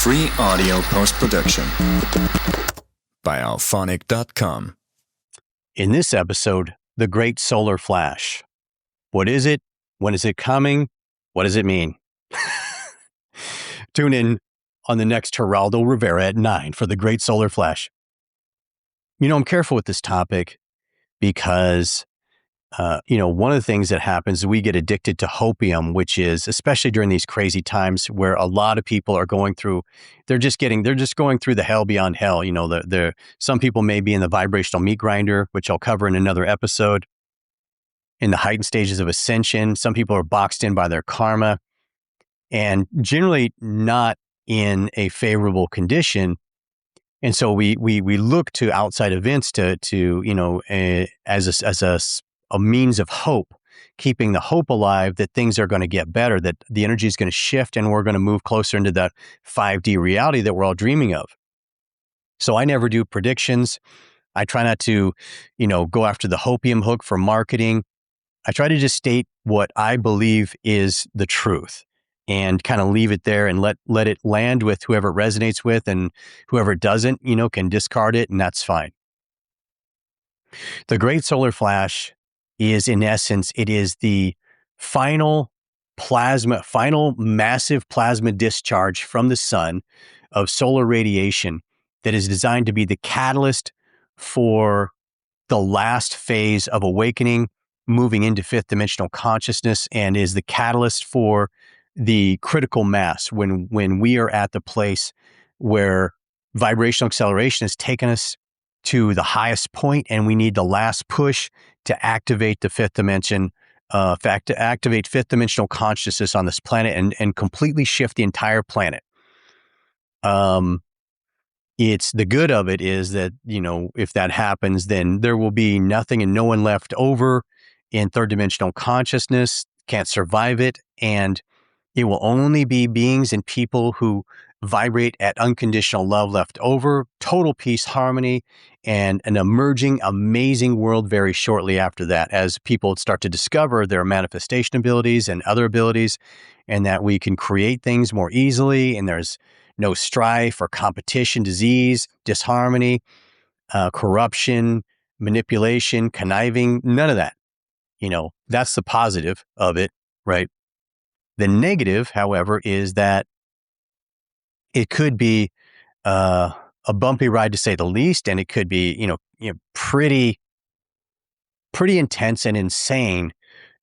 Free audio post-production by alphonic.com. In this episode, the Great Solar Flash. What is it? When is it coming? What does it mean? Tune in on the next Geraldo Rivera at 9 for the Great Solar Flash. You know, I'm careful with this topic because, one of the things that happens is we get addicted to hopium, which is, especially during these crazy times where a lot of people are going through, they're just going through the hell beyond hell. You know, some people may be in the vibrational meat grinder, which I'll cover in another episode. In the heightened stages of ascension, some people are boxed in by their karma and generally not in a favorable condition. And so we look to outside events as a means of hope, keeping the hope alive that things are going to get better, that the energy is going to shift and we're going to move closer into that 5D reality that we're all dreaming of. So I never do predictions. I try not to, go after the hopium hook for marketing. I try to just state what I believe is the truth and kind of leave it there and let it land with whoever it resonates with, and whoever doesn't, can discard it, and that's fine. The Great Solar Flash is, in essence, it is the final massive plasma discharge from the sun of solar radiation that is designed to be the catalyst for the last phase of awakening, moving into fifth dimensional consciousness, and is the catalyst for the critical mass when we are at the place where vibrational acceleration has taken us to the highest point and we need the last push to activate the fifth dimension, to activate fifth dimensional consciousness on this planet and completely shift the entire planet. It's the good of it is that, if that happens, then there will be nothing and no one left over in third dimensional consciousness, can't survive it. And it will only be beings and people who vibrate at unconditional love left over, total peace, harmony, and an emerging, amazing world very shortly after that, as people start to discover their manifestation abilities and other abilities, and that we can create things more easily, and there's no strife or competition, disease, disharmony, corruption, manipulation, conniving, none of that. That's the positive of it, right? The negative, however, is that it could be a bumpy ride, to say the least, and it could be, pretty intense and insane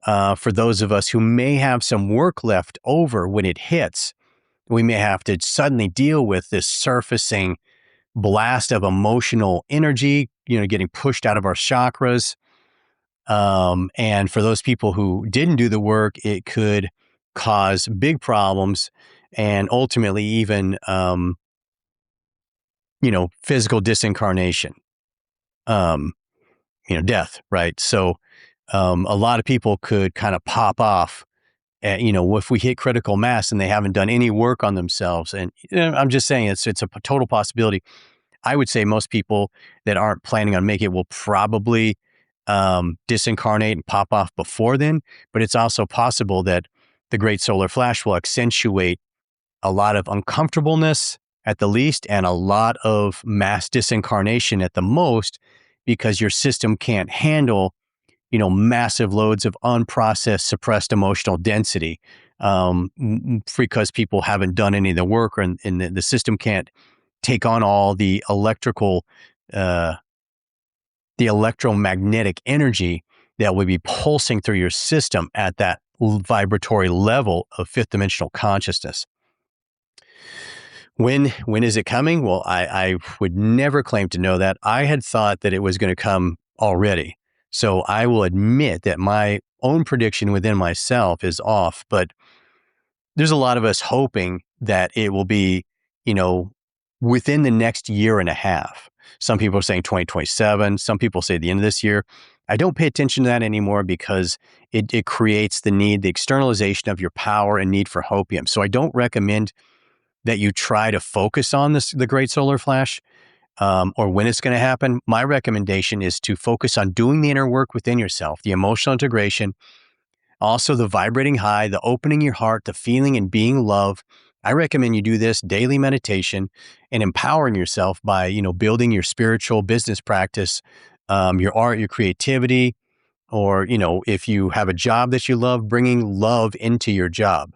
for those of us who may have some work left over when it hits. We may have to suddenly deal with this surfacing blast of emotional energy, getting pushed out of our chakras. And for those people who didn't do the work, it could cause big problems and ultimately even, physical disincarnation, death, right? So a lot of people could kind of pop off, if we hit critical mass and they haven't done any work on themselves. And I'm just saying it's a total possibility. I would say most people that aren't planning on making it will probably disincarnate and pop off before then, but it's also possible that the Great Solar Flash will accentuate a lot of uncomfortableness at the least and a lot of mass disincarnation at the most, because your system can't handle, massive loads of unprocessed, suppressed emotional density, because people haven't done any of the work, and the system can't take on all the electromagnetic energy that would be pulsing through your system at that vibratory level of fifth dimensional consciousness. When is it coming? Well, I would never claim to know that. I had thought that it was going to come already. So I will admit that my own prediction within myself is off, but there's a lot of us hoping that it will be, within the next year and a half. Some people are saying 2027. Some people say the end of this year. I don't pay attention to that anymore because it creates the externalization of your power and need for hopium. So I don't recommend that you try to focus on the Great Solar Flash or when it's going to happen. My recommendation is to focus on doing the inner work within yourself, the emotional integration, also the vibrating high, the opening your heart, the feeling and being love, I recommend you do this daily meditation and empowering yourself by, building your spiritual business practice, your art, your creativity, or, if you have a job that you love, bringing love into your job.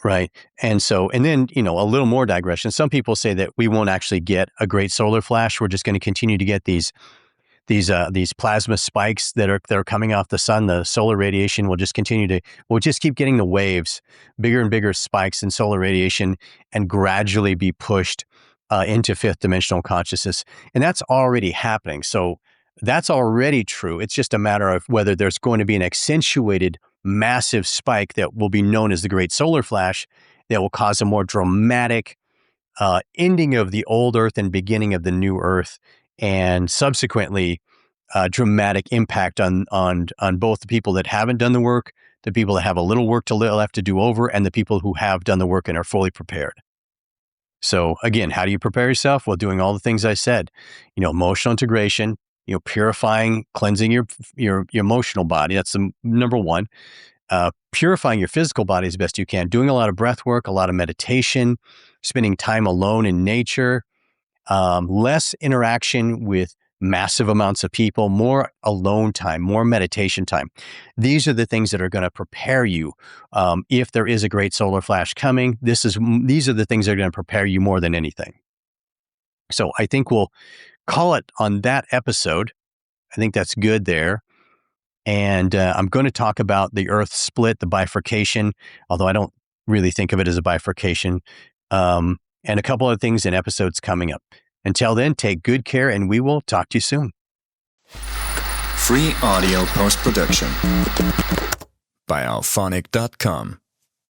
Right. And then, a little more digression. Some people say that we won't actually get a great solar flash. We're just going to continue to get these plasma spikes that are coming off the sun. The solar radiation will just we'll just keep getting the waves, bigger and bigger spikes in solar radiation, and gradually be pushed into fifth dimensional consciousness. And that's already happening. So that's already true. It's just a matter of whether there's going to be an accentuated massive spike that will be known as the Great Solar Flash that will cause a more dramatic ending of the old Earth and beginning of the new Earth, and subsequently dramatic impact on both the people that haven't done the work, the people that have a little work left to do over, and the people who have done the work and are fully prepared. So again, how do you prepare yourself? Well, doing all the things I said, emotional integration, purifying, cleansing your emotional body. That's the number one. Purifying your physical body as best you can, doing a lot of breath work, a lot of meditation, spending time alone in nature, less interaction with massive amounts of people, more alone time, more meditation time. These are the things that are going to prepare you. If there is a great solar flash coming, these are the things that are going to prepare you more than anything. So I think we'll call it on that episode. I think that's good there. And I'm going to talk about the Earth split, the bifurcation, although I don't really think of it as a bifurcation, and a couple other things in episodes coming up. Until then, take good care, and we will talk to you soon. Free audio post-production by alphonic.com.